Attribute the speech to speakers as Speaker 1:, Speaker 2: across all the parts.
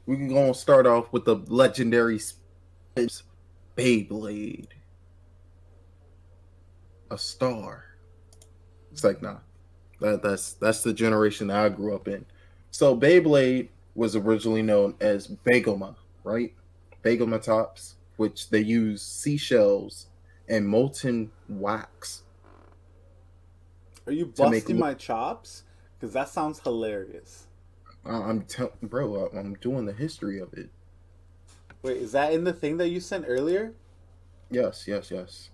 Speaker 1: We can go and start off with the legendary Beyblade, a star. It's like, nah, that's the generation that I grew up in. So Beyblade was originally known as Begoma, right? Begoma tops, which they use seashells and molten wax
Speaker 2: Are you
Speaker 1: to make.
Speaker 2: busting my chops? Because that sounds hilarious.
Speaker 1: Bro, I'm doing the history of it.
Speaker 2: Wait, is that in the thing that you sent earlier?
Speaker 1: Yes, yes, yes.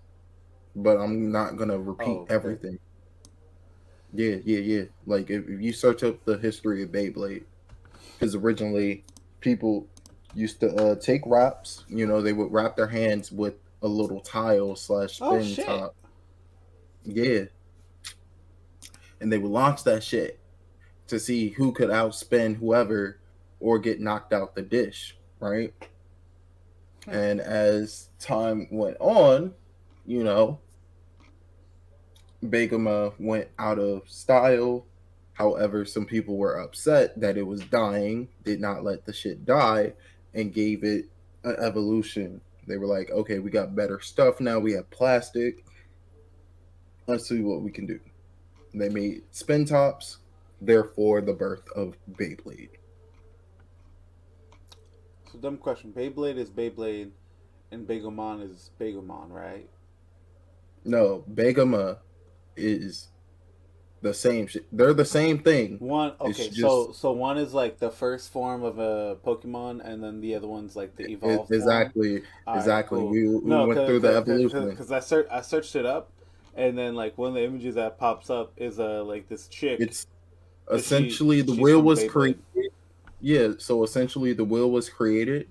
Speaker 1: But I'm not gonna repeat
Speaker 2: Oh, okay.
Speaker 1: everything. Yeah, yeah, yeah. Like if you search up the history of Beyblade, because originally people used to take wraps. They would wrap their hands with a little tile slash
Speaker 2: Oh
Speaker 1: spin
Speaker 2: shit.
Speaker 1: top. Yeah, and they would launch that shit to see who could outspin whoever or get knocked out the dish, right?
Speaker 2: Hmm.
Speaker 1: And as time went on, you know, Beguma went out of style. However, some people were upset that it was dying, did not let the shit die, and gave it an evolution. They were like, okay, we got better stuff now. We have plastic. Let's see what we can do. They made spin tops, therefore, the birth of Beyblade.
Speaker 2: So dumb question. Beyblade is Beyblade, and Bagomon is Bagomon, right?
Speaker 1: No, Beguma is the same shit. They're the same thing.
Speaker 2: One
Speaker 1: It's
Speaker 2: okay,
Speaker 1: just
Speaker 2: so one is like the first form of a Pokemon, and then the other one's like the evolved form.
Speaker 1: exactly,
Speaker 2: All right,
Speaker 1: exactly.
Speaker 2: cool.
Speaker 1: We
Speaker 2: No,
Speaker 1: went through the evolution.
Speaker 2: I searched it up, and then like one of the images that pops up is like this chick,
Speaker 1: It's
Speaker 2: cause
Speaker 1: essentially the
Speaker 2: she's
Speaker 1: wheel
Speaker 2: from
Speaker 1: was
Speaker 2: Beyblade.
Speaker 1: created. Yeah, so essentially the wheel was created,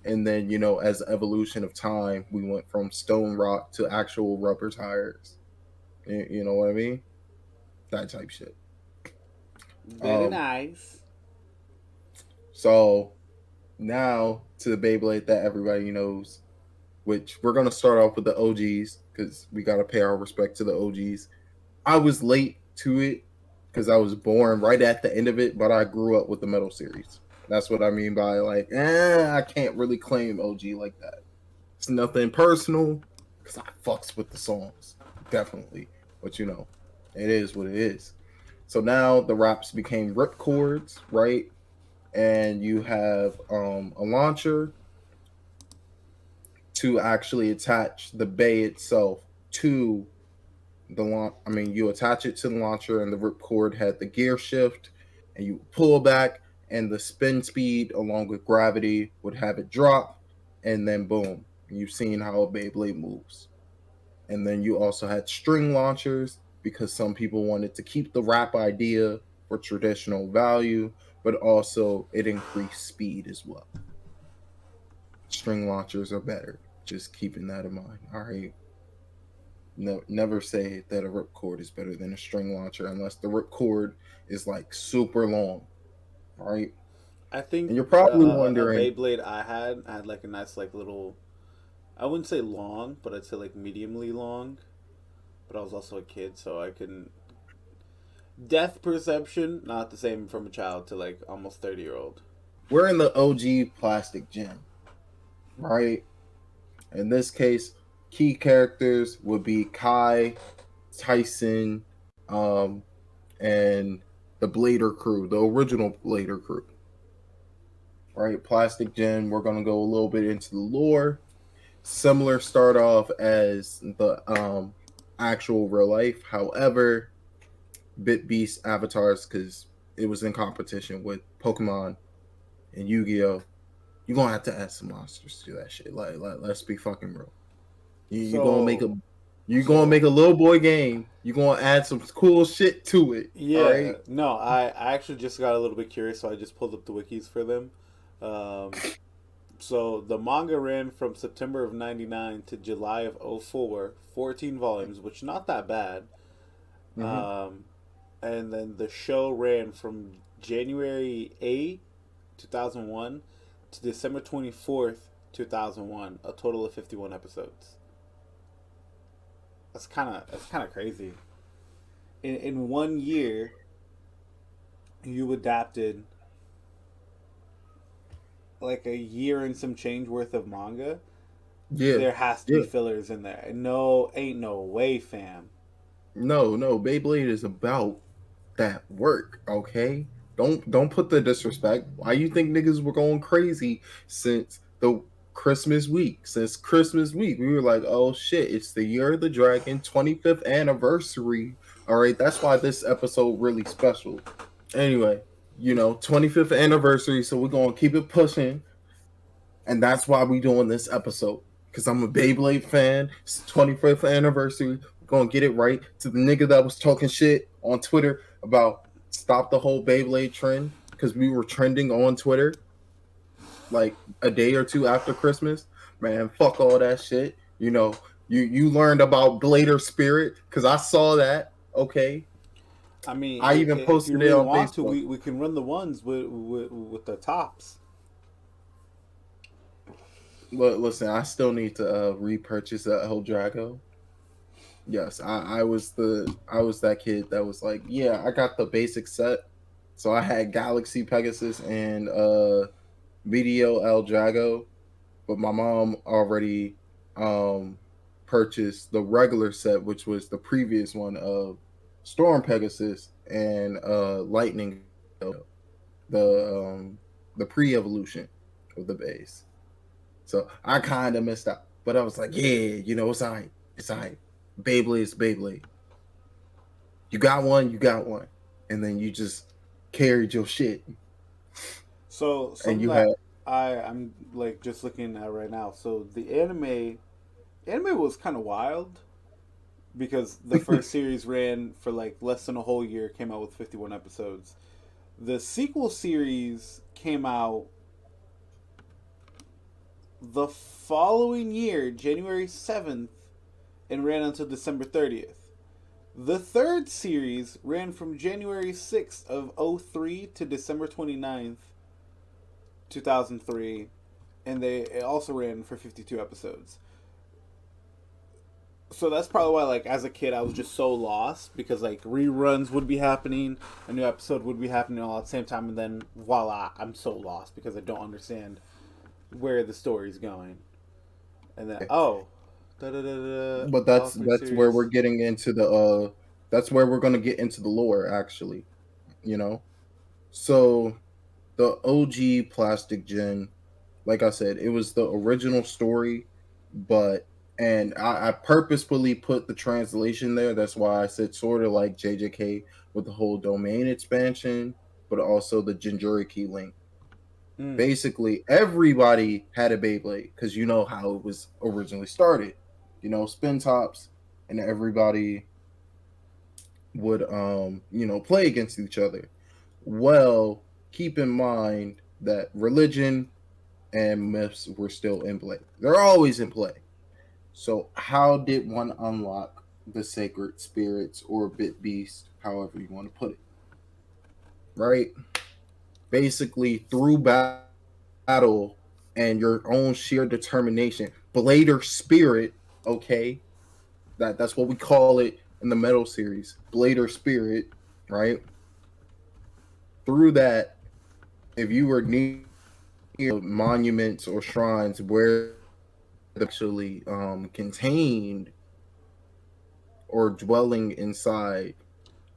Speaker 1: and then as evolution of time, we went from stone rock to actual rubber tires. You know what I mean? That type shit.
Speaker 2: Very
Speaker 1: Um,
Speaker 2: nice.
Speaker 1: so now to the Beyblade that everybody knows, which we're gonna start off with the OGs because we gotta pay our respect to the OGs. I was late to it because I was born right at the end of it, but I grew up with the Metal series. That's what I mean by like, I can't really claim OG like that. It's nothing personal because I fucks with the songs, definitely. But it is what it is. So now the raps became rip cords, right? And you have a launcher to actually attach the bay itself to the launch. I mean, you attach it to the launcher, and the ripcord had the gear shift, and you pull back, and the spin speed along with gravity would have it drop, and then boom, you've seen how a Beyblade moves. And then you also had string launchers because some people wanted to keep the wrap idea for traditional value, but also it increased speed as well. String launchers are better. Just keeping that in mind. All right. No, never say that a ripcord is better than a string launcher unless the ripcord is like super long, right?
Speaker 2: I think
Speaker 1: And you're probably
Speaker 2: a
Speaker 1: wondering,
Speaker 2: Beyblade I had like a nice like little. I wouldn't say long, but I'd say like mediumly long. But I was also a kid, so I couldn't. Depth perception not the same from a child to like almost 30-year old.
Speaker 1: we're in the OG plastic gen, right? In this case, key characters would be Kai, Tyson, um, and the Blader crew, the original Blader crew, right? Plastic gen, we're going to go a little bit into the lore. Similar start off as the actual real life. However, Bit Beast avatars, because it was in competition with Pokemon and Yu-Gi-Oh. You're gonna have to add some monsters to that shit. Like let's be fucking real. You gonna make a
Speaker 2: So,
Speaker 1: you gonna make
Speaker 2: so
Speaker 1: a little boy game. You gonna add some cool shit to it. All
Speaker 2: yeah,
Speaker 1: right.
Speaker 2: no, I actually just got a little bit curious, so I just pulled up the wikis for them. Um, so the manga ran from September of '99 to July of '04, 14 volumes, which not that bad.
Speaker 1: Mm-hmm.
Speaker 2: Um, and then the show ran from January 8, 2001 to December 24th, 2001, a total of 51 episodes. That's kind of crazy. In 1 year, you adapted like a year and some change worth of manga,
Speaker 1: Yeah,
Speaker 2: there has to be
Speaker 1: yeah.
Speaker 2: fillers in there. No, ain't no way, fam.
Speaker 1: No, no. Beyblade is about that work. Okay. Don't put the disrespect. Why you think niggas were going crazy since the Christmas week? Since Christmas week, we were like, oh shit, it's the Year of the Dragon 25th anniversary. All right, that's why this episode really special. Anyway, 25th anniversary, so we're gonna keep it pushing, and that's why we doing this episode. Cause I'm a Beyblade fan. It's the 25th anniversary. We're gonna get it right. To the nigga that was talking shit on Twitter about stop the whole Beyblade trend, because we were trending on Twitter like a day or two after Christmas. Man, fuck all that shit. You learned about Blader Spirit because I saw that. Okay,
Speaker 2: I mean,
Speaker 1: I even
Speaker 2: if you
Speaker 1: posted it
Speaker 2: really
Speaker 1: on
Speaker 2: want to,
Speaker 1: Facebook.
Speaker 2: we can run the ones with the tops.
Speaker 1: But listen, I still need to repurchase that El Drago. Yes, I was that kid that was like, yeah, I got the basic set. So I had Galaxy Pegasus and Video El Drago, but my mom already um purchased the regular set, which was the previous one of Storm Pegasus and Lightning, the the pre-evolution of the base. So I kind of missed out, but I was like, yeah, it's alright, it's alright. Beyblade's Beyblade. You got one, and then you just carried your shit,
Speaker 2: So
Speaker 1: and
Speaker 2: something
Speaker 1: you had
Speaker 2: that I'm like just looking at right now. So the anime was kind of wild because the first series ran for like less than a whole year, came out with 51 episodes. The sequel series came out the following year, January 7th, and ran until December 30th. The third series ran from January 6th of '03 to December 29th, 2003, and it also ran for 52 episodes. So that's probably why, like, as a kid, I was just so lost because, like, reruns would be happening, a new episode would be happening all at the same time, and then voila, I'm so lost because I don't understand where the story's going. And then, oh, da da da da,
Speaker 1: but
Speaker 2: all
Speaker 1: that's
Speaker 2: three
Speaker 1: that's where we're
Speaker 2: series.
Speaker 1: getting into the that's where we're gonna get into the lore actually. You know, so the OG Plastic Gen, like I said, it was the original story, but and I purposefully put the translation there. That's why I said sort of like JJK with the whole domain expansion, but also the Jinjuriki link.
Speaker 2: Mm.
Speaker 1: Basically, everybody had a Beyblade because you know how it was originally started. Spin tops, and everybody would play against each other. Well, keep in mind that religion and myths were still in play. They're always in play. So, how did one unlock the sacred spirits or bit beast, however you want to put it? Right? Basically, through battle and your own sheer determination. Blader Spirit, okay? That's what we call it in the Metal series. Blader Spirit, right? Through that, if you were near monuments or shrines where actually contained or dwelling inside.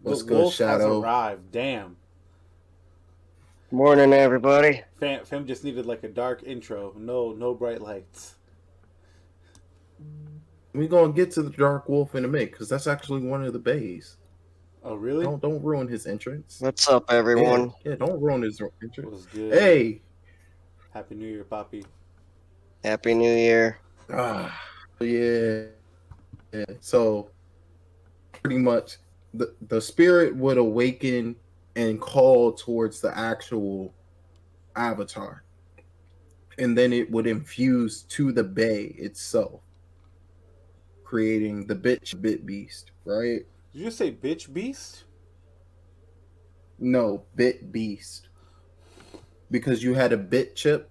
Speaker 2: The
Speaker 1: What's good,
Speaker 2: wolf has
Speaker 1: Shadow?
Speaker 2: arrived. Damn.
Speaker 3: Morning, everybody.
Speaker 2: Fam just needed like a dark intro. No bright lights.
Speaker 1: We're gonna get to the Dark Wolf in a minute because that's actually one of the bays.
Speaker 2: Oh, really?
Speaker 1: Don't ruin his entrance.
Speaker 3: What's up,
Speaker 1: Yeah,
Speaker 3: everyone?
Speaker 1: yeah, don't ruin his entrance.
Speaker 2: Was good.
Speaker 1: Hey,
Speaker 2: Happy New Year, Poppy.
Speaker 3: Happy New Year.
Speaker 1: yeah, yeah. So pretty much, the spirit would awaken and call towards the actual avatar, and then it would infuse to the bay itself, creating the bit beast, right?
Speaker 2: Did you just say bitch beast?
Speaker 1: No, bit beast, because you had a bit chip.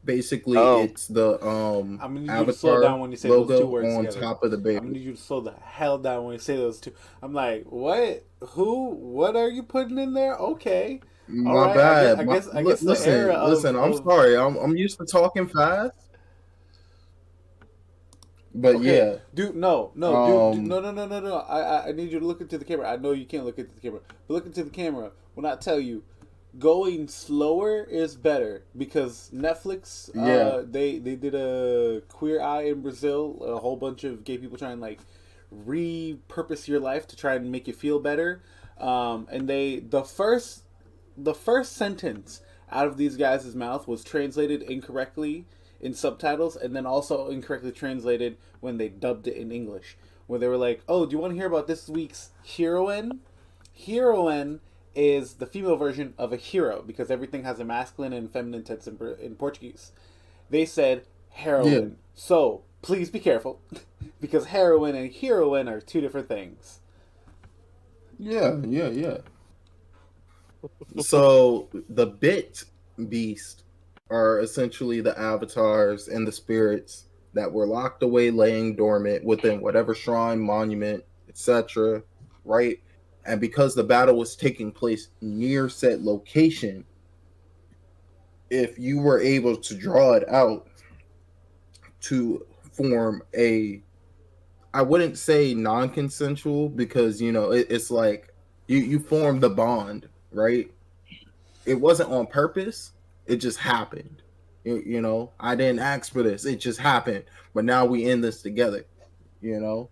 Speaker 1: Basically,
Speaker 3: Oh,
Speaker 1: it's the
Speaker 2: I'm gonna need you to slow down
Speaker 1: avatar
Speaker 2: when you say those two
Speaker 1: logo
Speaker 2: words
Speaker 1: on
Speaker 2: together.
Speaker 1: top of the
Speaker 2: I'm gonna
Speaker 1: baby.
Speaker 2: need you to slow the hell down when you say those two. I'm like, what? Who? What are you putting in there? Okay. All
Speaker 1: My
Speaker 2: right, I guess
Speaker 1: bad.
Speaker 2: I guess I guess the era
Speaker 1: Listen. I'm
Speaker 2: of
Speaker 1: sorry. I'm used to talking fast, but
Speaker 2: okay,
Speaker 1: yeah.
Speaker 2: dude, no, dude,
Speaker 1: Um.
Speaker 2: no. I need you to look into the camera. I know you can't look into the camera, but look into the camera when I tell you going slower is better because Netflix,
Speaker 1: Yeah.
Speaker 2: they did a Queer Eye in Brazil, a whole bunch of gay people trying like repurpose your life to try and make you feel better, and the first sentence out of these guys' mouth was translated incorrectly in subtitles and then also incorrectly translated when they dubbed it in English. Where they were like, "Oh, do you want to hear about this week's heroine?" Heroine is the female version of a hero because everything has a masculine and feminine tense in Portuguese. They said
Speaker 1: Yeah.
Speaker 2: heroine. So please be careful because heroine and heroine are two different things.
Speaker 1: Yeah. Yeah. Yeah. So the bit beast are essentially the avatars and the spirits that were locked away, laying dormant within whatever shrine, monument, etc. Right? And because the battle was taking place near said location, if you were able to draw it out to form a, I wouldn't say non-consensual because it's like you form the bond, right? It wasn't on purpose. It just happened. I didn't ask for this. It just happened. But now we in this together. You know,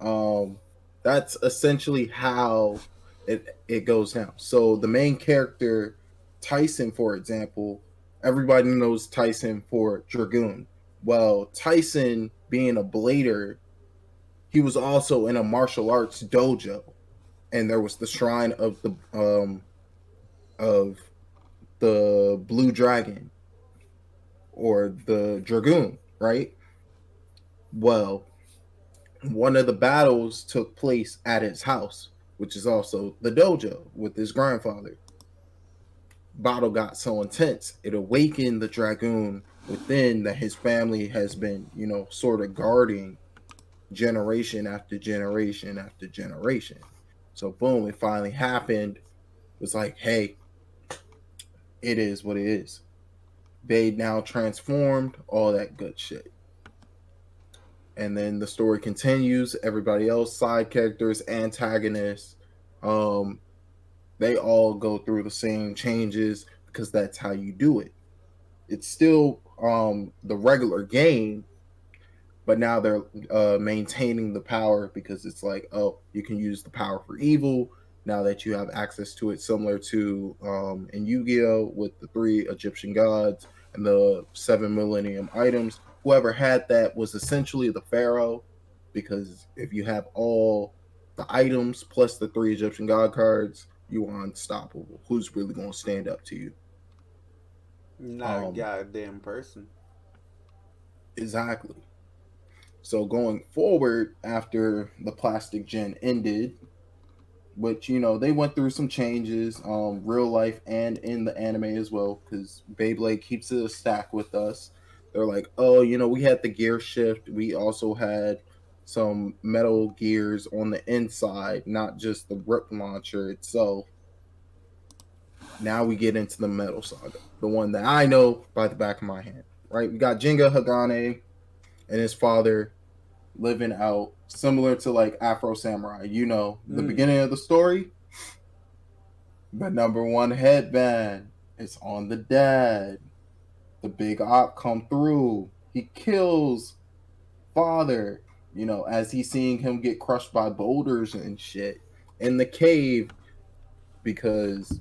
Speaker 1: um, that's essentially how it goes down. So the main character, Tyson, for example, everybody knows Tyson for Dragoon. Well, Tyson, being a blader, he was also in a martial arts dojo, and there was the shrine of the Blue Dragon or the Dragoon, right? Well, one of the battles took place at his house, which is also the dojo with his grandfather. Battle got so intense, it awakened the Dragoon within that his family has been, sort of guarding generation after generation after generation. So, boom, it finally happened. It was like, hey, it is what it is. They now transformed, all that good shit. And then the story continues. Everybody else, side characters, antagonists, um, they all go through the same changes because that's how you do it. It's still the regular game, but now they're maintaining the power because it's like, oh, you can use the power for evil now that you have access to it, similar to in Yu-Gi-Oh with the three Egyptian gods and the 7 millennium items. Whoever had that was essentially the pharaoh, because if you have all the items plus the three Egyptian god cards, you are unstoppable. Who's really going to stand up to you?
Speaker 2: Not a
Speaker 1: um
Speaker 2: goddamn person.
Speaker 1: exactly. So going forward, after the plastic gen ended, which they went through some changes, real life and in the anime as well, because Beyblade keeps it a stack with us. They're like, oh, we had the gear shift. We also had some metal gears on the inside, not just the rip launcher itself. Now we get into the Metal Saga, the one that I know by the back of my hand. Right, we got Jinga Hagane and his father living out similar to like Afro Samurai. The
Speaker 2: Mm.
Speaker 1: beginning of the story, the number one headband is on the dad. The big op come through. He kills father, as he's seeing him get crushed by boulders and shit in the cave because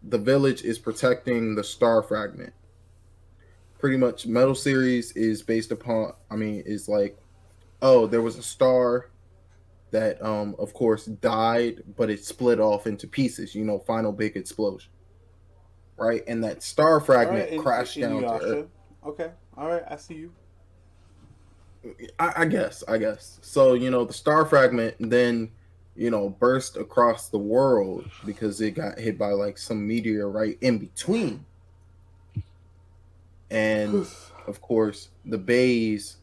Speaker 1: the village is protecting the star fragment. Pretty much Metal Series is based upon, is like, oh, there was a star that of course died, but it split off into pieces, final big explosion, right? And that star
Speaker 2: All right,
Speaker 1: fragment crashed down to Earth.
Speaker 2: Inuyasha. Okay, all right, I see you.
Speaker 1: I guess so. The star fragment then burst across the world because it got hit by like some meteorite in between. And of course the bays,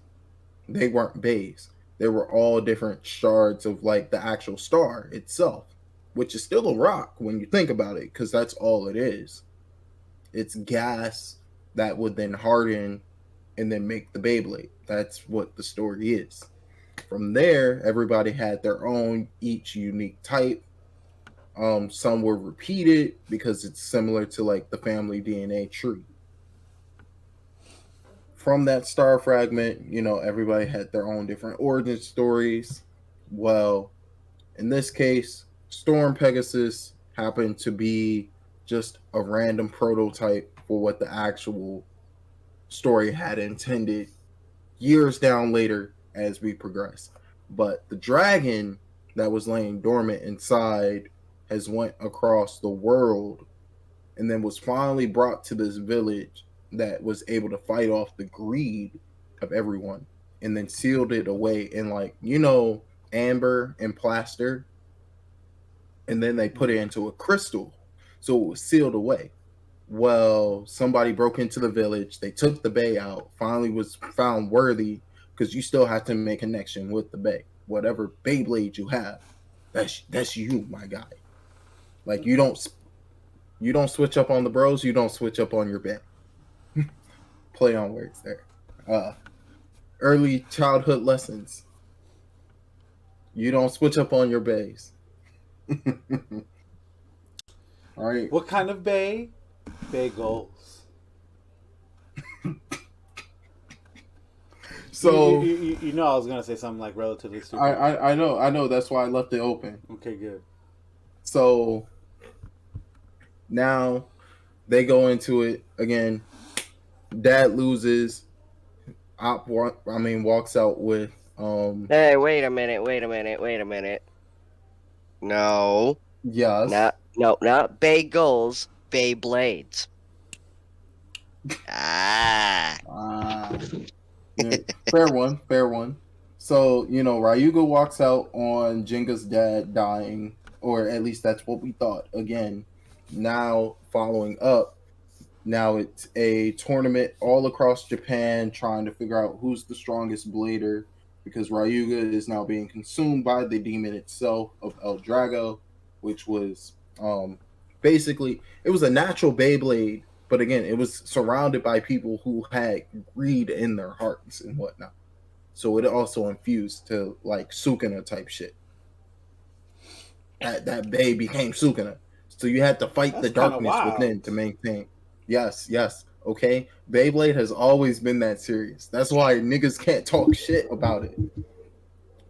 Speaker 1: they weren't bays, they were all different shards of like the actual star itself. which is still a rock when you think about it, because that's all it is. It's gas that would then harden and then make the Beyblade. That's what the story is. From there, everybody had their own each unique type. Some were repeated because it's similar to like the family DNA tree. From that star fragment, everybody had their own different origin stories. Well, in this case, Storm Pegasus happened to be just a random prototype for what the actual story had intended years down later as we progress. But the dragon that was laying dormant inside has went across the world and then was finally brought to this village that was able to fight off the greed of everyone and then sealed it away in like, amber and plaster, and then they put it into a crystal. So it was sealed away. Well, somebody broke into the village. They took the bay out. Finally, was found worthy because you still have to make connection with the bay. Whatever Beyblade you have, that's you, my guy. Like you don't switch up on the bros. You don't switch up on your bay. Play on words there. Early childhood lessons. You don't switch up on your bays. All right.
Speaker 2: What kind of bay? Bagels.
Speaker 1: So
Speaker 2: you know I was gonna say something like relatively stupid.
Speaker 1: I know. That's why I left it open.
Speaker 2: Okay, good.
Speaker 1: So now they go into it again. Dad loses. Walks out with.
Speaker 3: Hey, wait a minute. No.
Speaker 1: Yes.
Speaker 3: Not bagels, Beyblades. Ah.
Speaker 1: Yeah, fair one. So, Ryuga walks out on Jenga's dad dying, or at least that's what we thought. Again, now following up, now it's a tournament all across Japan trying to figure out who's the strongest blader because Ryuga is now being consumed by the demon itself of El Drago, which was basically it was a natural Beyblade, but again, it was surrounded by people who had greed in their hearts and whatnot. So it also infused to like Sukuna type shit. That Bey became Sukuna. So you had to fight
Speaker 2: That's
Speaker 1: the darkness within to maintain. Yes. Okay. Beyblade has always been that serious. That's why niggas can't talk shit about it.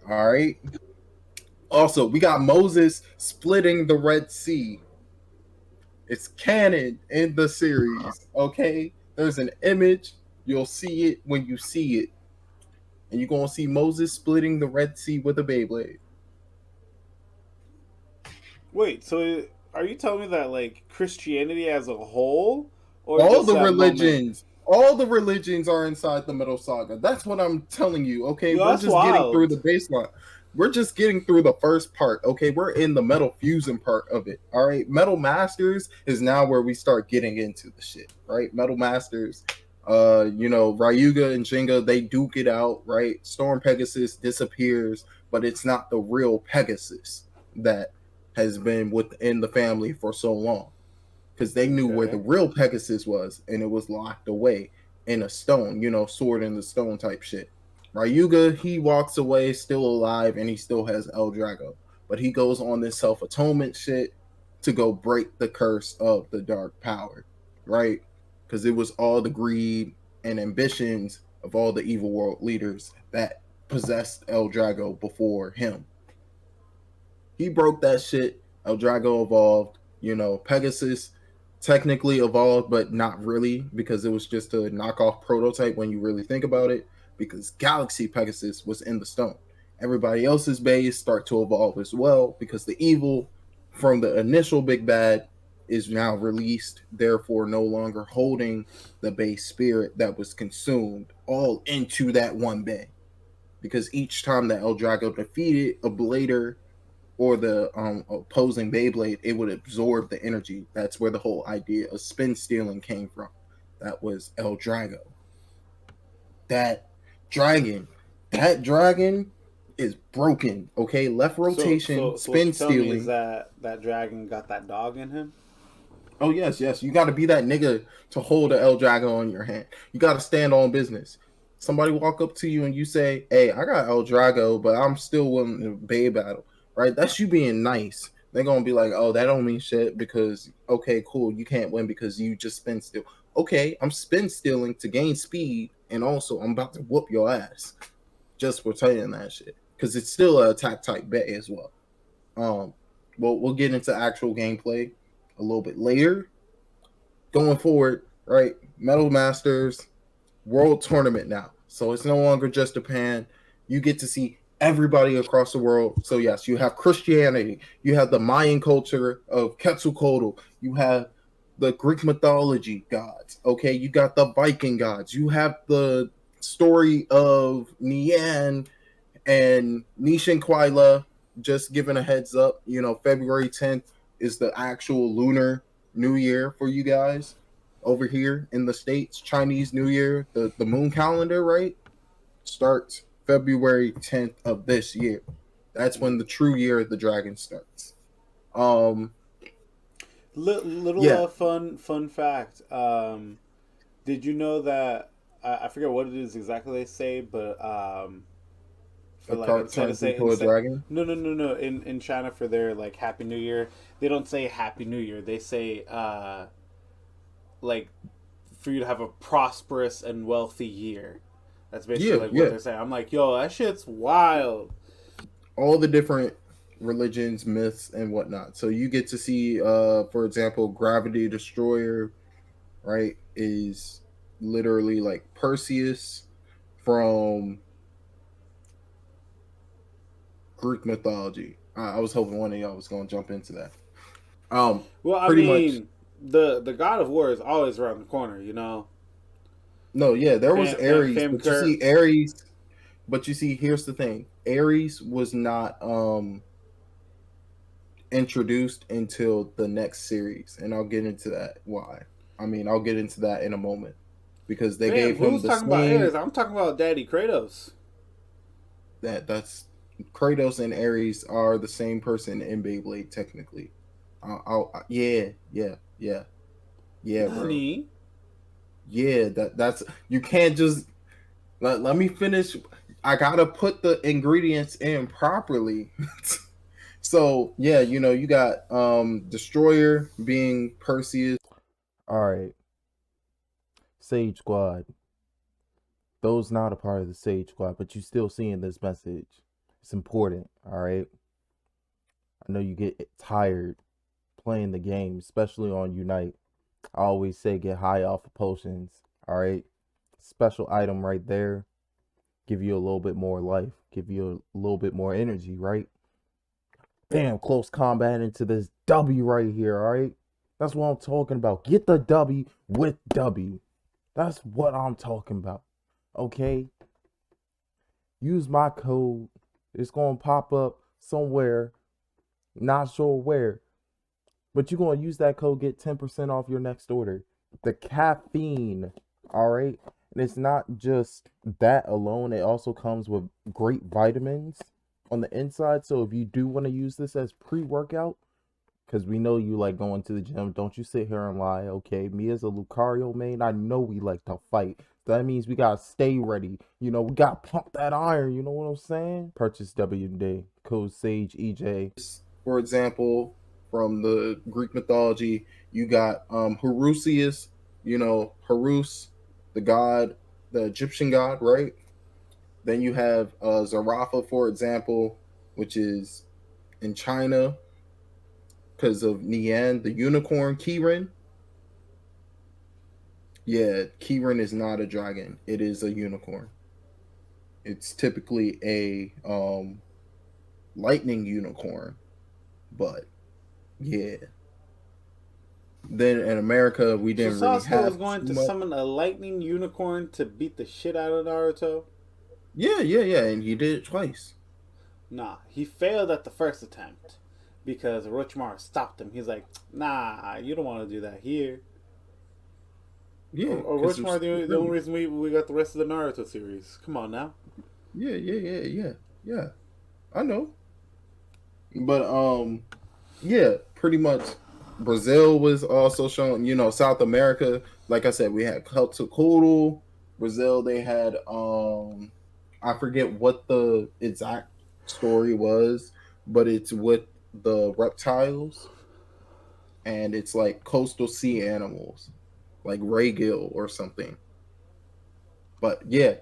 Speaker 1: All right. Also, we got Moses splitting the Red Sea. It's canon in the series. Okay. There's an image. You'll see it when you see it. And you're going to see Moses splitting the Red Sea with a Beyblade.
Speaker 2: Wait, so are you telling me that like Christianity as a whole, or
Speaker 1: all
Speaker 2: just
Speaker 1: the
Speaker 2: that
Speaker 1: religions, all the religions are inside the Metal Saga. That's what I'm telling you. Okay,
Speaker 2: Yo,
Speaker 1: we're
Speaker 2: that's
Speaker 1: just getting through
Speaker 2: wild.
Speaker 1: the baseline. We're just getting through the first part. Okay, we're in the Metal Fusion part of it. All right, Metal Masters is now where we start getting into the shit. Right, Metal Masters. Ryuga and Jenga, they duke it out. Right, Storm Pegasus disappears, but it's not the real Pegasus that has been within the family for so long because they knew where the
Speaker 2: Okay.
Speaker 1: real Pegasus was, and it was locked away in a stone, sword in the stone type shit. Ryuga, he walks away still alive, and he still has El Drago, but he goes on this self atonement shit to go break the curse of the dark power, right? Because it was all the greed and ambitions of all the evil world leaders that possessed El Drago before him. He broke that shit. El Drago evolved. Pegasus technically evolved, but not really because it was just a knockoff prototype when you really think about it. Because Galaxy Pegasus was in the stone. Everybody else's base start to evolve as well because the evil from the initial big bad is now released, therefore no longer holding the base spirit that was consumed all into that one bay. Because each time that El Drago defeated a Blader or the opposing Beyblade, it would absorb the energy. That's where the whole idea of spin stealing came from. That was El Drago. That dragon, that dragon is broken. Okay, left
Speaker 2: So
Speaker 1: rotation,
Speaker 2: so so what
Speaker 1: spin
Speaker 2: you're telling me is
Speaker 1: stealing.
Speaker 2: that that dragon got that dog in him?
Speaker 1: Oh yes, yes. You got to be that nigga to hold a El Drago on your hand. You got to stand on business. Somebody walk up to you and you say, "Hey, I got El Drago, but I'm still willing to Bay battle." Right? That's you being nice. They're gonna be like, "Oh, that don't mean shit because okay, cool, you can't win because you just spin steal." Okay, I'm spin stealing to gain speed, and also I'm about to whoop your ass just for saying that shit because it's still a attack type Bay as well. Um, we'll get into actual gameplay a little bit later. Going forward, right? Metal Masters World Tournament now, so it's no longer just Japan. You get to see everybody across the world. So yes, you have Christianity, you have the Mayan culture of Quetzalcoatl, you have the Greek mythology gods. Okay, you got the Viking gods. You have the story of Nian and Nishin Quaila, just giving a heads up, February 10th is the actual lunar new year for you guys over here in the States. Chinese New Year, the moon calendar, right? Starts February 10th of this year. That's when the true year of the dragon starts. Um,
Speaker 2: Little
Speaker 1: yeah,
Speaker 2: fun fact. Did you know that I forget what it is exactly they say, but for
Speaker 1: a
Speaker 2: like
Speaker 1: cart
Speaker 2: instead of
Speaker 1: turns
Speaker 2: say
Speaker 1: into a
Speaker 2: instead
Speaker 1: dragon.
Speaker 2: no in China for their like Happy New Year, they don't say Happy New Year. They say like for you to have a prosperous and wealthy year. That's basically
Speaker 1: Yeah,
Speaker 2: like what
Speaker 1: yeah.
Speaker 2: they're saying. I'm like, yo, that shit's wild.
Speaker 1: All the different religions, myths, and whatnot. So you get to see, for example, Gravity Destroyer, right, is literally like Perseus from Greek mythology. I was hoping one of y'all was going to jump into that.
Speaker 2: Well, I
Speaker 1: Pretty much.
Speaker 2: mean, the God of War is always around the corner, you know.
Speaker 1: No, yeah, there was Ares,
Speaker 2: Fam
Speaker 1: but you
Speaker 2: Kurt.
Speaker 1: see Ares, but you see, here's the thing: Ares was not introduced until the next series, and I'll get into that. Why? I mean, I'll get into that in a moment because they
Speaker 2: Fam,
Speaker 1: gave him
Speaker 2: who's
Speaker 1: the
Speaker 2: talking about
Speaker 1: same
Speaker 2: Ares? I'm talking about Daddy Kratos.
Speaker 1: that's Kratos and Ares are the same person in Beyblade technically. Yeah, yeah, yeah, yeah, bro.
Speaker 2: Nani?
Speaker 1: Yeah, that's you can't just let me finish. I gotta put the ingredients in properly. So yeah, you got Destroyer being Perseus. All right, Sage Squad. Those not a part of the Sage Squad, but you still seeing this message. It's important. All right. I know you get tired playing the game, especially on Unite. I always say get high off of potions. All right. Special item right there. Give you a little bit more life. Give you a little bit more energy, right? Bam, close combat into this W right here, all right? That's what I'm talking about. Get the W with W. That's what I'm talking about. Okay? Use my code. It's going to pop up somewhere. Not sure where. But you're going to use that code, get 10% off your next order. The caffeine, all right? And it's not just that alone. It also comes with great vitamins on the inside. So if you do want to use this as pre-workout, because we know you like going to the gym. Don't you sit here and lie, okay? Me as a Lucario main, I know we like to fight. So that means we gotta stay ready. We gotta pump that iron. You know what I'm saying? Purchase WD code Sage EJ. For example, from the Greek mythology, you got Horusius. Horus, the god, the Egyptian god, right? Then you have Zarafa, for example, which is in China because of Nian, the unicorn. Kirin, yeah, Kirin is not a dragon. It is a unicorn. It's typically a lightning unicorn, but yeah. Then in America, we
Speaker 2: So
Speaker 1: didn't really
Speaker 2: Sasuke was
Speaker 1: have
Speaker 2: going
Speaker 1: too
Speaker 2: to
Speaker 1: much.
Speaker 2: summon a lightning unicorn to beat the shit out of Naruto?
Speaker 1: Yeah, yeah, yeah, and he did it twice.
Speaker 2: Nah, he failed at the first attempt because Orochimaru stopped him. He's like, nah, you don't want to do that here.
Speaker 1: Yeah, because
Speaker 2: Orochimaru, the only reason we got the rest of the Naruto series. Come on now.
Speaker 1: yeah, yeah, yeah, yeah, yeah. I know. But yeah, pretty much Brazil was also shown, South America, like I said, we had Quetzalcoatl. Brazil, they had I forget what the exact story was, but it's with the reptiles and it's like coastal sea animals, like Ray Gill or something. But yeah.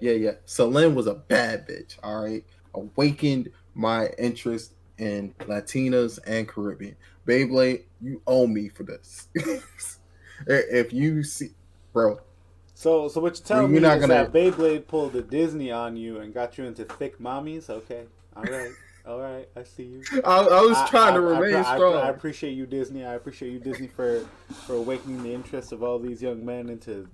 Speaker 1: Selene was a bad bitch. All right, awakened my interest in Latinas and Caribbean. Beyblade, you owe me for this. If you see, bro,
Speaker 2: So what you're telling
Speaker 1: you're
Speaker 2: me
Speaker 1: not
Speaker 2: is
Speaker 1: gonna.
Speaker 2: that Beyblade pulled the Disney on you and got you into thick mommies? Okay, all right, I see you.
Speaker 1: I was trying to remain
Speaker 2: I
Speaker 1: strong.
Speaker 2: appreciate you, Disney. I appreciate you, Disney, for awakening the interest of all these young men into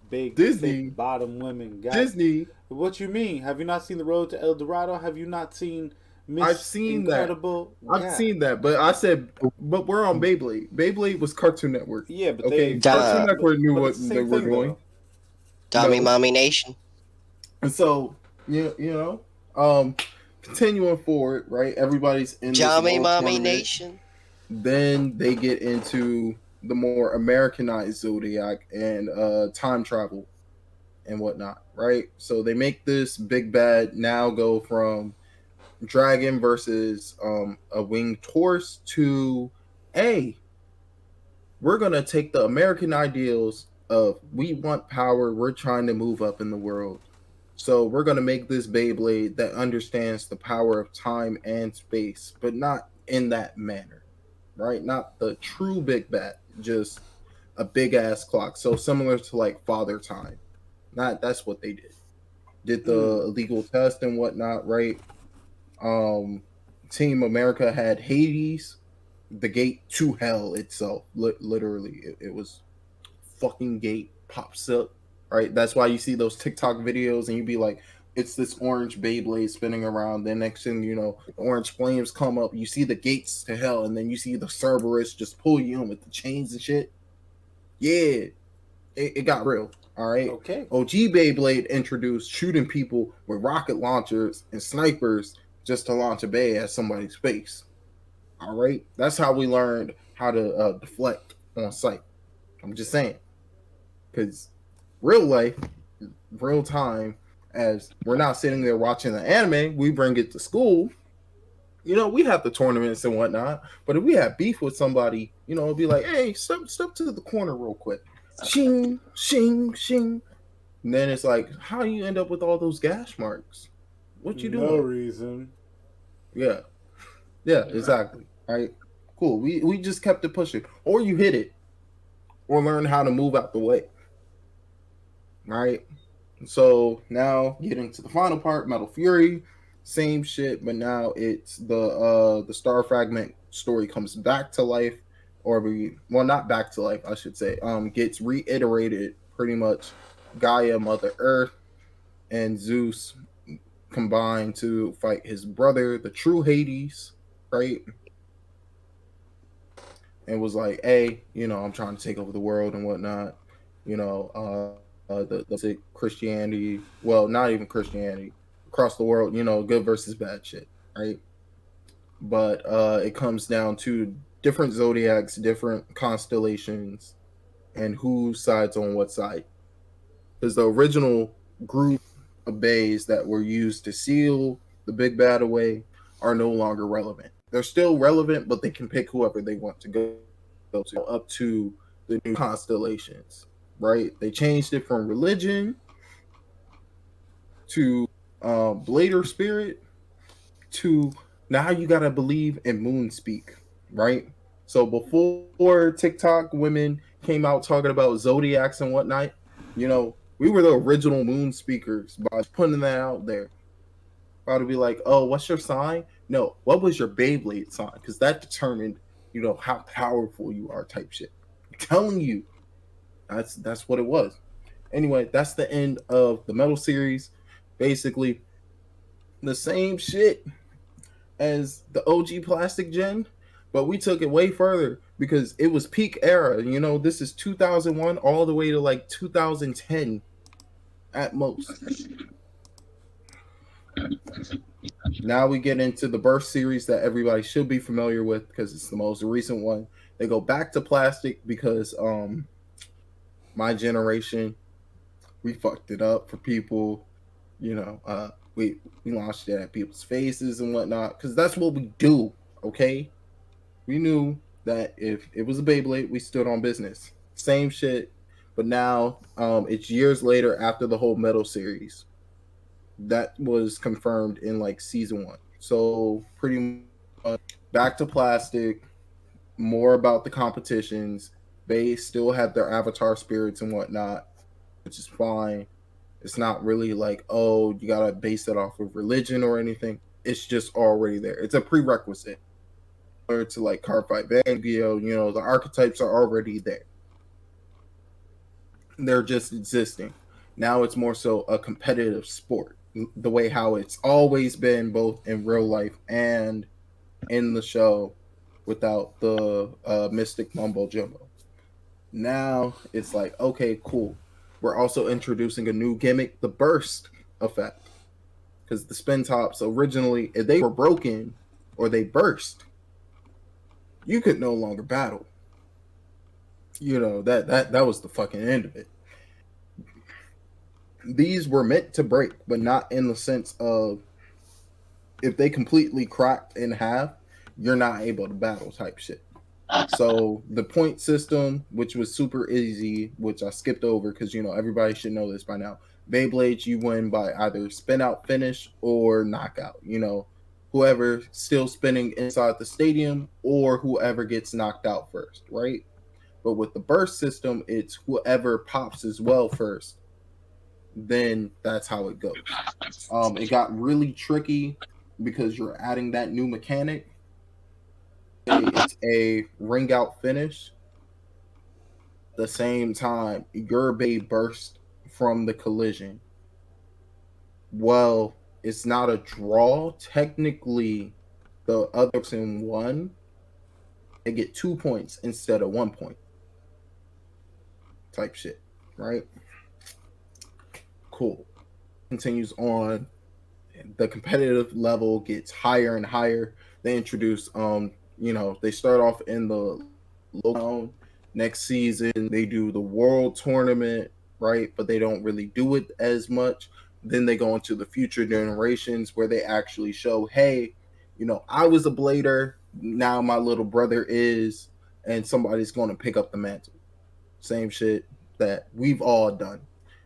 Speaker 2: big, thick
Speaker 1: Disney,
Speaker 2: bottom women. God,
Speaker 1: Disney.
Speaker 2: what you mean? Have you not seen the Road to El Dorado? Have you not seen
Speaker 1: I've
Speaker 2: Miss
Speaker 1: seen that.
Speaker 2: Incredible?
Speaker 1: I've
Speaker 2: God,
Speaker 1: seen that, but I said, but we're on Beyblade. Beyblade was Cartoon Network.
Speaker 2: yeah, but
Speaker 1: Okay,
Speaker 2: they,
Speaker 1: Cartoon
Speaker 3: Duh.
Speaker 1: Network knew
Speaker 2: but
Speaker 1: what
Speaker 2: it's the
Speaker 1: they
Speaker 2: same
Speaker 1: were
Speaker 2: thing
Speaker 1: doing.
Speaker 2: though.
Speaker 3: Dummy
Speaker 1: No,
Speaker 3: Mommy Nation.
Speaker 1: and so continuing forward, right? Everybody's in this
Speaker 3: Dummy
Speaker 1: world
Speaker 3: Mommy
Speaker 1: tournament.
Speaker 3: Nation.
Speaker 1: Then they get into the more Americanized zodiac and time travel and whatnot, right? So they make this big bad now go from dragon versus a winged horse to a we're gonna take the American ideals of we want power, we're trying to move up in the world. So we're gonna make this Beyblade that understands the power of time and space, but not in that manner, right? Not the true big bat, just a big ass clock. So similar to like Father Time. Not that's what they did. Did the
Speaker 2: Mm.
Speaker 1: illegal test and whatnot, right? Um, Team America had Hades, the gate to hell itself. Literally, it was fucking gate pops up. Right, that's why you see those TikTok videos, and you be like, "It's this orange Beyblade spinning around." Then next thing you know, the orange flames come up. You see the gates to hell, and then you see the Cerberus just pull you in with the chains and shit. Yeah, it got real. All right.
Speaker 2: Okay.
Speaker 1: OG Beyblade introduced shooting people with rocket launchers and snipers just to launch a bay at somebody's face. All right. That's how we learned how to deflect on sight. I'm just saying. Because real life, real time, as we're not sitting there watching the anime, we bring it to school. We have the tournaments and whatnot. But if we have beef with somebody, it'd be like, hey, step to the corner real quick. Shing, shing, shing. And then it's like, how do you end up with all those gash marks? What you
Speaker 2: No
Speaker 1: doing?
Speaker 2: reason.
Speaker 1: Yeah. Yeah, exactly. Right. Cool. We just kept it pushing. Or you hit it. Or learn how to move out the way. Right. So now getting to the final part, Metal Fury, same shit, but now it's the Star Fragment story comes back to life, or not back to life, I should say. Gets reiterated pretty much. Gaia, Mother Earth, and Zeus combined to fight his brother, the true Hades, right? And was like, hey, I'm trying to take over the world and whatnot. The Christianity, well, not even Christianity, across the world, good versus bad shit, right? But it comes down to different zodiacs, different constellations, and who sides on what side. Because the original group of bays that were used to seal the big bad away are no longer relevant. They're still relevant, but they can pick whoever they want to go to up to the new constellations, right? They changed it from religion to Blader Spirit to now you gotta believe in moon speak, right? So before TikTok women came out talking about zodiacs and whatnot, we were the original moon speakers by putting that out there. About to be like, oh, what's your sign? No, what was your Beyblade sign? Because that determined, how powerful you are, type shit. I'm telling you, that's what it was. Anyway, that's the end of the metal series. Basically, the same shit as the OG plastic gen, but we took it way further because it was peak era. This is 2001 all the way to like 2010 at most. Now we get into the Burst series that everybody should be familiar with because it's the most recent one. They go back to plastic because my generation, we fucked it up for people. You know, we launched it at people's faces and whatnot because that's what we do. Okay, we knew that if it was a Beyblade, we stood on business. Same shit, but now it's years later after the whole Metal series that was confirmed in like season one. So pretty much back to plastic. More about the competitions. They still have their avatar spirits and whatnot, which is fine. It's not really like, oh, you gotta base it off of religion or anything. It's just already there. It's a prerequisite. Or to like Card Fight Yu-Gi-Oh, the archetypes are already there. They're just existing. Now it's more so a competitive sport. The way how it's always been both in real life and in the show without the mystic mumbo jumbo. Now it's like, okay, cool. We're also introducing a new gimmick, the burst effect. Because the spin tops originally, if they were broken or they burst, you could no longer battle. That was the fucking end of it. These were meant to break, but not in the sense of if they completely cracked in half, you're not able to battle type shit. So the point system, which was super easy, which I skipped over because everybody should know this by now. Beyblades, you win by either spin out finish or knockout. Whoever still spinning inside the stadium or whoever gets knocked out first, right? But with the burst system, it's whoever pops as well first. Then that's how it goes. It got really tricky because you're adding that new mechanic. It's a ring out finish. At the same time, your bay burst from the collision. Well, it's not a draw. Technically, the other person won. They get 2 points instead of 1 point. Type shit, right? Cool. Continues on. The competitive level gets higher and higher. They introduce, they start off in the low. Next season, they do the world tournament, right? But they don't really do it as much. Then they go into the future generations where they actually show, hey, I was a blader. Now my little brother is, and somebody's going to pick up the mantle. Same shit that we've all done.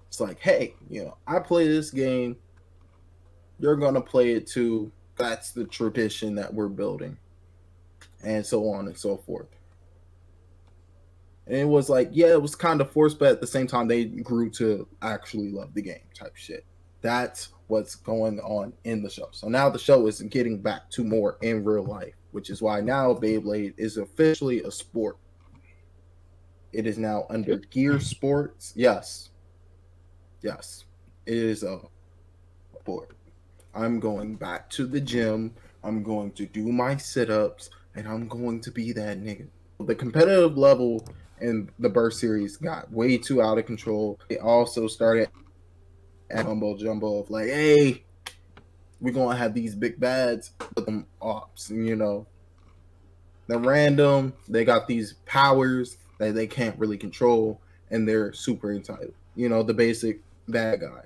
Speaker 1: It's like, hey, I play this game. You're going to play it too. That's the tradition that we're building. And so on and so forth. And it was like, yeah, it was kind of forced, but at the same time, they grew to actually love the game type shit. That's what's going on in the show. So now the show is getting back to more in real life, which is why now Beyblade is officially a sport. It is now under Gear Sports. Yes. Yes. It is a sport. I'm going back to the gym. I'm going to do my sit-ups, and I'm going to be that nigga. The competitive level in the Burst series got way too out of control. They also started at mumbo jumbo of like, hey, we're gonna have these big bads, but them ops, they're random. They got these powers that they can't really control, and they're super entitled. The basic bad guy.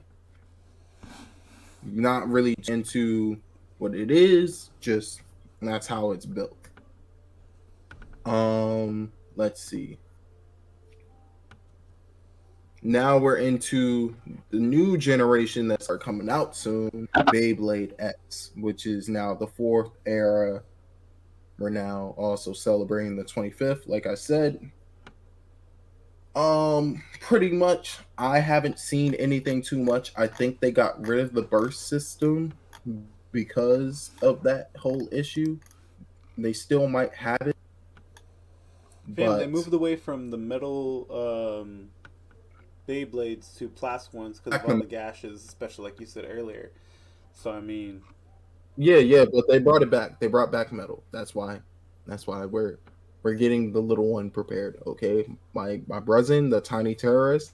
Speaker 1: Not really into what it is, just that's how it's built. Let's see. Now we're into the new generation that's are coming out soon, Beyblade X, which is now the fourth era. We're now also celebrating the 25th, like I said. Pretty much, I haven't seen anything too much. I think they got rid of the burst system because of that whole issue. They still might have it,
Speaker 2: Fam, they
Speaker 1: but
Speaker 2: moved away from the metal Beyblades to plastic ones because of all the gashes, especially like you said earlier. So I mean,
Speaker 1: yeah, but they brought it back. They brought back metal. That's why we're getting the little one prepared. Okay, my brother, the tiny terrorist,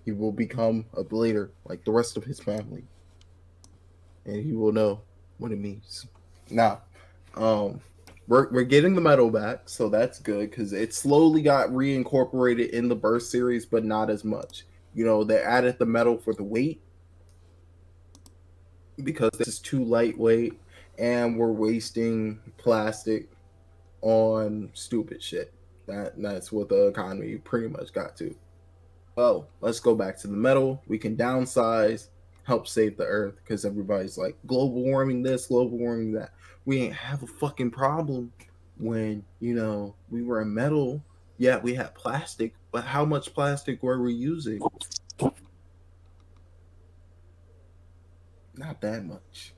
Speaker 1: he will become a blader like the rest of his family. and he will know what it means. Now, um, we're getting the metal back, so that's good because it slowly got reincorporated in the Burst series, but not as much. You know, they added the metal for the weight because this is too lightweight, and we're wasting plastic on stupid shit. That's what the economy pretty much got to. Well, let's go back to the metal. We can downsize, help save the earth because everybody's like global warming this, global warming that. We ain't have a fucking problem when, we were in metal. Yeah, we had plastic, but how much plastic were we using? Not that much.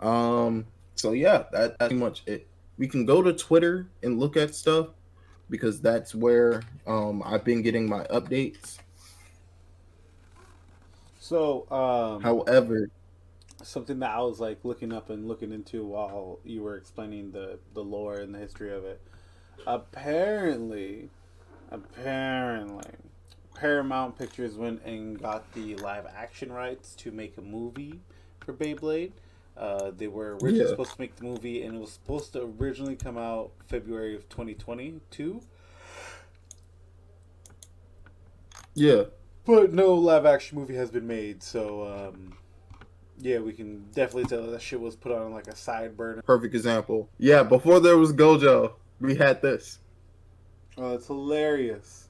Speaker 1: So yeah, that's pretty much it. We can go to Twitter and look at stuff because that's where I've been getting my updates.
Speaker 2: So,
Speaker 1: However,
Speaker 2: something that I was like looking up and looking into while you were explaining the lore and the history of it. Apparently, Paramount Pictures went and got the live action rights to make a movie for Beyblade. They were originally
Speaker 1: yeah,
Speaker 2: supposed to make the movie, and it was supposed to originally come out February of 2022.
Speaker 1: yeah,
Speaker 2: But no live action movie has been made, so yeah, we can definitely tell that shit was put on like a side burner.
Speaker 1: perfect example. Yeah, before there was Gojo, we had this.
Speaker 2: Oh, it's hilarious.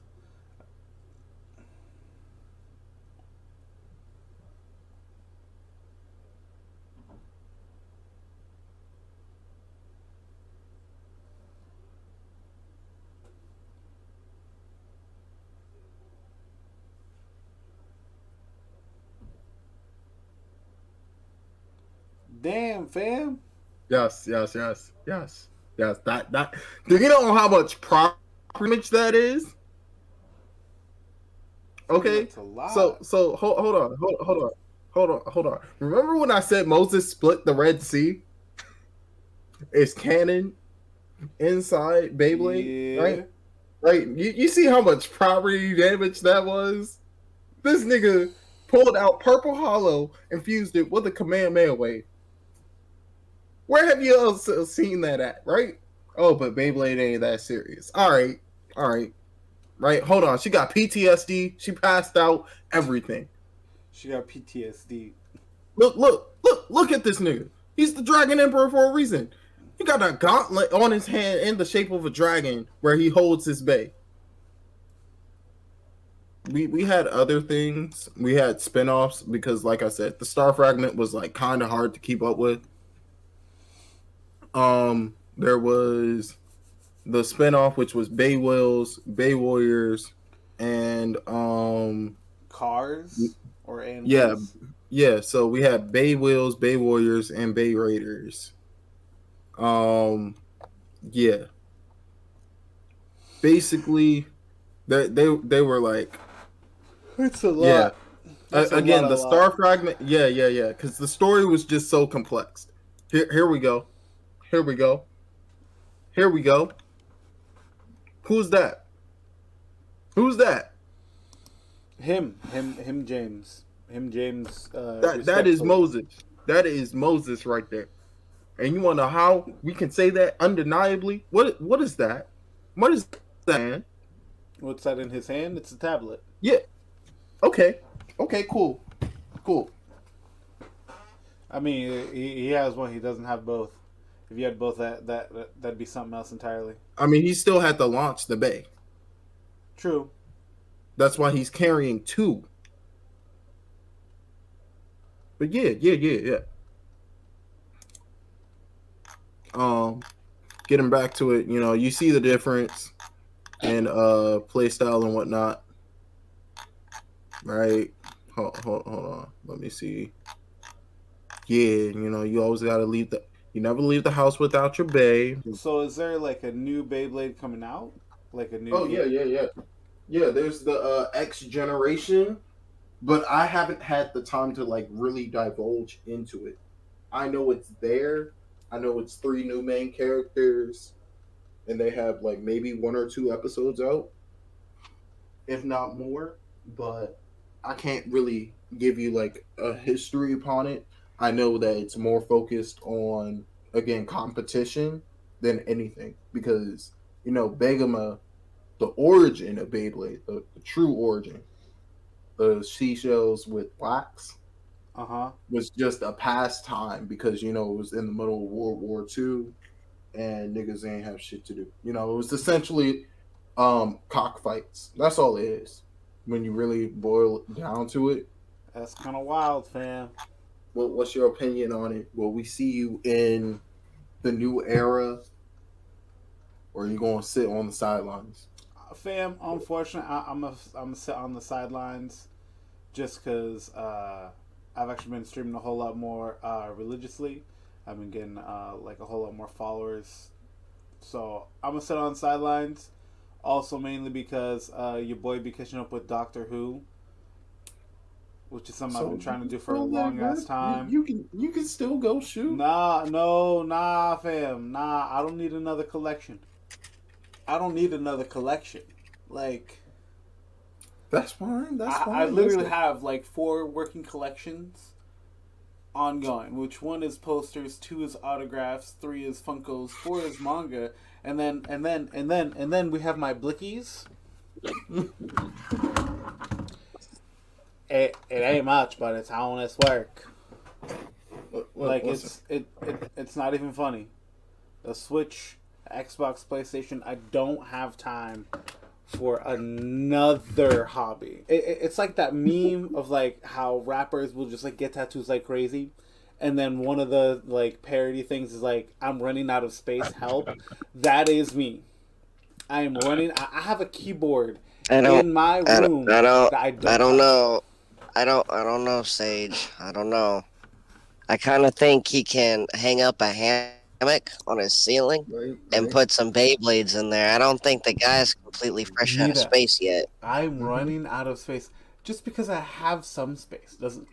Speaker 2: Damn, fam.
Speaker 1: Yes, yes, yes, yes, yes. That. Do you know how much proper image that is? Okay,
Speaker 2: That's a lot.
Speaker 1: so hold on. Remember when I said Moses split the Red Sea? It's canon inside Beyblade,
Speaker 2: Yeah.
Speaker 1: right? Right. You see how much property damage that was? This nigga pulled out Purple Hollow and fused it with a Kamehameha wave. Where have you also seen that at, right? Oh, but Beyblade ain't that serious. All right, right. Hold on. She got PTSD. She passed out. Everything.
Speaker 2: She got PTSD.
Speaker 1: Look at this nigga. He's the Dragon Emperor for a reason. He got a gauntlet on his hand in the shape of a dragon where he holds his bay. We had other things. We had spin-offs because like I said, the Star Fragment was like kind of hard to keep up with. There was the spin-off which was Bay Wills, Bay Warriors, and
Speaker 2: Cars or
Speaker 1: yeah,
Speaker 2: animals.
Speaker 1: yeah, so we had Bay Wills, Bay Warriors, and Bay Raiders. Um yeah. Basically they were like,
Speaker 2: It's a
Speaker 1: yeah.
Speaker 2: lot. That's a lot,
Speaker 1: Again,
Speaker 2: a
Speaker 1: the
Speaker 2: lot.
Speaker 1: Star Fragment, yeah, because the story was just so complex. Here we go. Here we go. Here we go. Who's that? Who's that?
Speaker 2: Him, James.
Speaker 1: That is
Speaker 2: Respectfully.
Speaker 1: Moses. That is Moses right there. And you want to know how we can say that undeniably? What is that? What is that, man?
Speaker 2: What's that in his hand? It's a tablet.
Speaker 1: Yeah. Okay. Okay. Cool. Cool.
Speaker 2: I mean, he has one. He doesn't have both. If you had both, that'd be something else entirely.
Speaker 1: I mean, he still had to launch the bay.
Speaker 2: True.
Speaker 1: That's why he's carrying two. But yeah. Um, Getting back to it, you see the difference in play style and whatnot, right? Hold on, let me see. Yeah, you always gotta you never leave the house without your bay.
Speaker 2: So, is there like a new Beyblade coming out? Like a
Speaker 1: Oh
Speaker 2: new.
Speaker 1: yeah. There's the X generation, but I haven't had the time to like really divulge into it. I know it's there. I know it's three new main characters, and they have like maybe one or two episodes out, if not more. But I can't really give you like a history upon it. I know that it's more focused on, again, competition than anything, because Begama, the origin of Beyblade, the true origin, the seashells with blacks,
Speaker 2: Uh huh.
Speaker 1: was just a pastime because it was in the middle of World War II and niggas ain't have shit to do. It was essentially cockfights. That's all it is when you really boil it down to it.
Speaker 2: That's kind of wild, fam.
Speaker 1: What's your opinion on it? Will we see you in the new era, or are you going to sit on the sidelines?
Speaker 2: Fam, unfortunately, I'm gonna sit on the sidelines just because I've actually been streaming a whole lot more religiously. I've been getting like a whole lot more followers, so I'm gonna sit on the sidelines. Also, mainly because your boy be catching up with Doctor Who, which is something I've been trying to do for a long ass time.
Speaker 1: You can still go shoot.
Speaker 2: Nah, fam, nah. I don't need another collection. I don't need another collection. Like,
Speaker 1: That's fine. That's fine.
Speaker 2: I literally have like 4 working collections ongoing. Which one is posters, 2 is autographs, 3 is Funkos, 4 is manga, and then we have my blickies. It ain't much, but it's honest work. Like it's not even funny. The Switch, Xbox, PlayStation. I don't have time for another hobby. It's like that meme of like how rappers will just like get tattoos like crazy, and then one of the like parody things is like, I'm running out of space, help. That is me. I am running. I have a keyboard in my room that I don't.
Speaker 3: I don't know. I don't know, Sage. I don't know. I kind of think he can hang up a hammock on his ceiling and put some Beyblades in there. I don't think the guy's completely fresh out of
Speaker 2: Neither.
Speaker 3: space yet.
Speaker 2: I'm running out of space. Just because I have some space doesn't.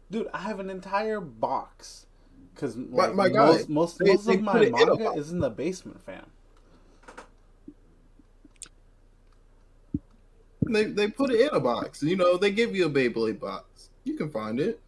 Speaker 2: Dude, I have an entire box. Because like,
Speaker 1: my guy,
Speaker 2: most
Speaker 1: they
Speaker 2: of my
Speaker 1: put it in a
Speaker 2: manga
Speaker 1: box.
Speaker 2: is in the basement, fam.
Speaker 1: They put it in a box. They give you a Beyblade box. You can find it.